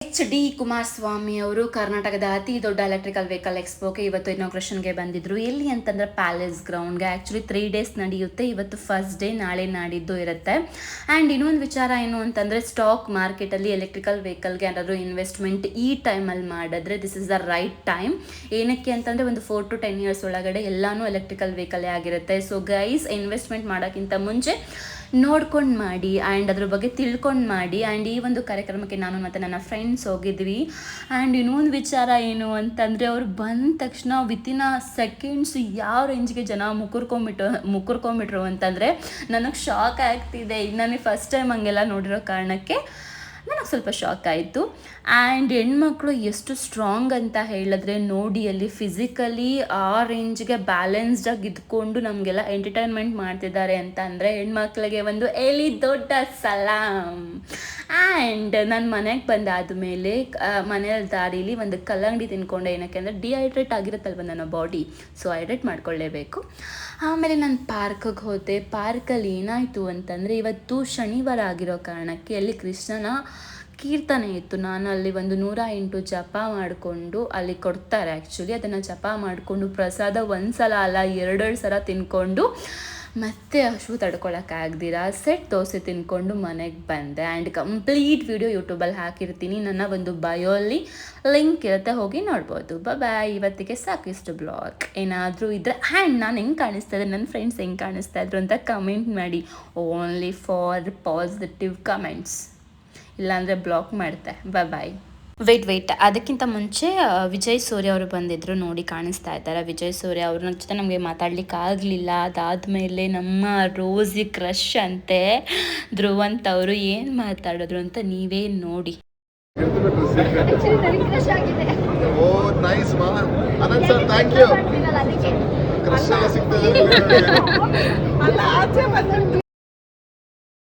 HD Kumaraswamy ಅವರು ಕರ್ನಾಟಕದ ಅತಿ ದೊಡ್ಡ ಎಲೆಕ್ಟ್ರಿಕಲ್ ವೆಹಿಕಲ್ ಎಕ್ಸ್ಪೋಗೆ ಇವತ್ತು ಇನಾಗ್ರೇಷನ್ಗೆ ಬಂದಿದ್ರು. ಎಲ್ಲಿ ಅಂತಂದ್ರೆ ಪ್ಯಾಲೇಸ್ ಗ್ರೌಂಡ್ಗೆ. ಆ್ಯಕ್ಚುಲಿ 3 ಡೇಸ್ ನಡೆಯುತ್ತೆ. ಇವತ್ತು ಫಸ್ಟ್ ಡೇ, ನಾಳೆ ನಾಡಿದ್ದು ಇರುತ್ತೆ. ಆ್ಯಂಡ್ ಇನ್ನೊಂದು ವಿಚಾರ ಏನು ಅಂತಂದರೆ, ಸ್ಟಾಕ್ ಮಾರ್ಕೆಟಲ್ಲಿ ಎಲೆಕ್ಟ್ರಿಕಲ್ ವೆಹಿಕಲ್ಗೆ ಏನಾದರೂ ಇನ್ವೆಸ್ಟ್ಮೆಂಟ್ ಈ ಟೈಮಲ್ಲಿ ಮಾಡಿದ್ರೆ this is the right time. ಏನಕ್ಕೆ ಅಂತಂದರೆ ಒಂದು 4 to 10 years ಒಳಗಡೆ ಎಲ್ಲನೂ ಎಲೆಕ್ಟ್ರಿಕಲ್ ವೆಹಿಕಲ್ಲೇ ಆಗಿರುತ್ತೆ. ಸೊ ಗೈಸ್, ಇನ್ವೆಸ್ಟ್ಮೆಂಟ್ ಮಾಡೋಕ್ಕಿಂತ ಮುಂಚೆ ನೋಡ್ಕೊಂಡು ಮಾಡಿ ಆ್ಯಂಡ್ ಅದ್ರ ಬಗ್ಗೆ ತಿಳ್ಕೊಂಡು ಮಾಡಿ. ಆ್ಯಂಡ್ ಈ ಒಂದು ಕಾರ್ಯಕ್ರಮಕ್ಕೆ ನಾನು ಮತ್ತು ನನ್ನ ಫ್ರೆಂಡ್ಸ್ ಹೋಗಿದ್ವಿ. ಆ್ಯಂಡ್ ಇನ್ನೊಂದು ವಿಚಾರ ಏನು ಅಂತಂದರೆ, ಅವ್ರು ಬಂದ ತಕ್ಷಣ ವಿತಿನ್ ಸೆಕೆಂಡ್ಸ್ ಯಾವ ರೇಂಜ್ಗೆ ಜನ ಮುಕ್ಕರ್ಕೊಂಬಿಟ್ರು ಅಂತಂದರೆ ನನಗೆ ಶಾಕ್ ಆಗ್ತಿದೆ. ನನಗೆ ಫಸ್ಟ್ ಟೈಮ್ ಹಂಗೆಲ್ಲ ನೋಡಿರೋ ಕಾರಣಕ್ಕೆ ನನಗೆ ಸ್ವಲ್ಪ ಶಾಕ್ ಆಯಿತು. ಆ್ಯಂಡ್ ಹೆಣ್ಮಕ್ಳು ಎಷ್ಟು ಸ್ಟ್ರಾಂಗ್ ಅಂತ ಹೇಳಿದ್ರೆ ನೋಡಿ, ಅಲ್ಲಿ ಫಿಸಿಕಲಿ ಆ ರೇಂಜ್ಗೆ ಬ್ಯಾಲೆನ್ಸ್ಡಾಗಿ ಇದ್ಕೊಂಡು ನಮಗೆಲ್ಲ ಎಂಟರ್ಟೈನ್ಮೆಂಟ್ ಮಾಡ್ತಿದ್ದಾರೆ ಅಂತ ಅಂದರೆ ಹೆಣ್ಮಕ್ಳಿಗೆ ಒಂದು ಎಲ್ಲಿ ದೊಡ್ಡ ಸಲಾಮ್. ಆ್ಯಂಡ್ ನಾನು ಮನೆಗೆ ಬಂದಾದಮೇಲೆ ಮನೆಯಲ್ಲಿ ದಾರೀಲಿ ಒಂದು ಕಲ್ಲಂಗಡಿ ತಿನ್ಕೊಂಡೆ. ಏನಕ್ಕೆ ಅಂದರೆ ಡಿಹೈಡ್ರೇಟ್ ಆಗಿರುತ್ತಲ್ವ ನನ್ನ ಬಾಡಿ, ಸೊ ಹೈಡ್ರೇಟ್ ಮಾಡ್ಕೊಳ್ಳೇಬೇಕು. ಆಮೇಲೆ ನಾನು ಪಾರ್ಕಿಗೆ ಹೋದೆ. ಪಾರ್ಕಲ್ಲಿ ಏನಾಯಿತು ಅಂತಂದರೆ, ಇವತ್ತು ಶನಿವಾರ ಆಗಿರೋ ಕಾರಣಕ್ಕೆ ಅಲ್ಲಿ ಕೃಷ್ಣನ ಕೀರ್ತನೆ ಇತ್ತು. ನಾನು ಅಲ್ಲಿ ಒಂದು 108 ಜಪ ಮಾಡಿಕೊಂಡು, ಅಲ್ಲಿ ಕೊಡ್ತಾರೆ ಆ್ಯಕ್ಚುಲಿ, ಅದನ್ನು ಜಪ ಮಾಡಿಕೊಂಡು ಪ್ರಸಾದ ಒಂದು ಸಲ ಅಲ್ಲ 2 ಸಲ ತಿನ್ಕೊಂಡು ಮತ್ತೆ ಹಶು ತಡ್ಕೊಳಕ್ಕಾಗ್ದಿರ ಸೆಟ್ ದೋಸೆ ತಿನ್ಕೊಂಡು ಮನೆಗೆ ಬಂದೆ. ಆ್ಯಂಡ್ ಕಂಪ್ಲೀಟ್ ವಿಡಿಯೋ ಯೂಟ್ಯೂಬಲ್ಲಿ ಹಾಕಿರ್ತೀನಿ. ನನ್ನ ಒಂದು ಬಯೋಲ್ಲಿ ಲಿಂಕ್ ಇರುತ್ತೆ, ಹೋಗಿ ನೋಡ್ಬೋದು. ಬಾಯ್. ಇವತ್ತಿಗೆ ಸಾಕಿಷ್ಟು ಬ್ಲಾಗ್. ಏನಾದರೂ ಇದ್ದರೆ ಆ್ಯಂಡ್ ನಾನು ಹೆಂಗೆ ಕಾಣಿಸ್ತಾ ಇದ್ದೆ, ನನ್ನ ಫ್ರೆಂಡ್ಸ್ ಹೆಂಗೆ ಕಾಣಿಸ್ತಾ ಇದ್ರು ಅಂತ ಕಮೆಂಟ್ ಮಾಡಿ. ಓನ್ಲಿ ಫಾರ್ ಪಾಸಿಟಿವ್ ಕಮೆಂಟ್ಸ್, ಇಲ್ಲಾಂದರೆ ಬ್ಲಾಕ್ ಮಾಡ್ತೆ. ಬಾಯ್. ವೆಯ್ಟ್ ಅದಕ್ಕಿಂತ ಮುಂಚೆ ವಿಜಯ್ ಸೂರ್ಯ ಅವರು ಬಂದಿದ್ದರು. ನೋಡಿ ಕಾಣಿಸ್ತಾ ಇದ್ದಾರೆ ವಿಜಯ್ ಸೂರ್ಯ. ಅವ್ರ ಜೊತೆ ನಮಗೆ ಮಾತಾಡ್ಲಿಕ್ಕೆ ಆಗಲಿಲ್ಲ. ಅದಾದಮೇಲೆ ನಮ್ಮ ರೋಸಿ ಕ್ರಶ್ ಅಂತೆ ಧ್ರುವಂತ್ ಅವರು ಏನು ಮಾತಾಡಿದ್ರು ಅಂತ ನೀವೇ ನೋಡಿ.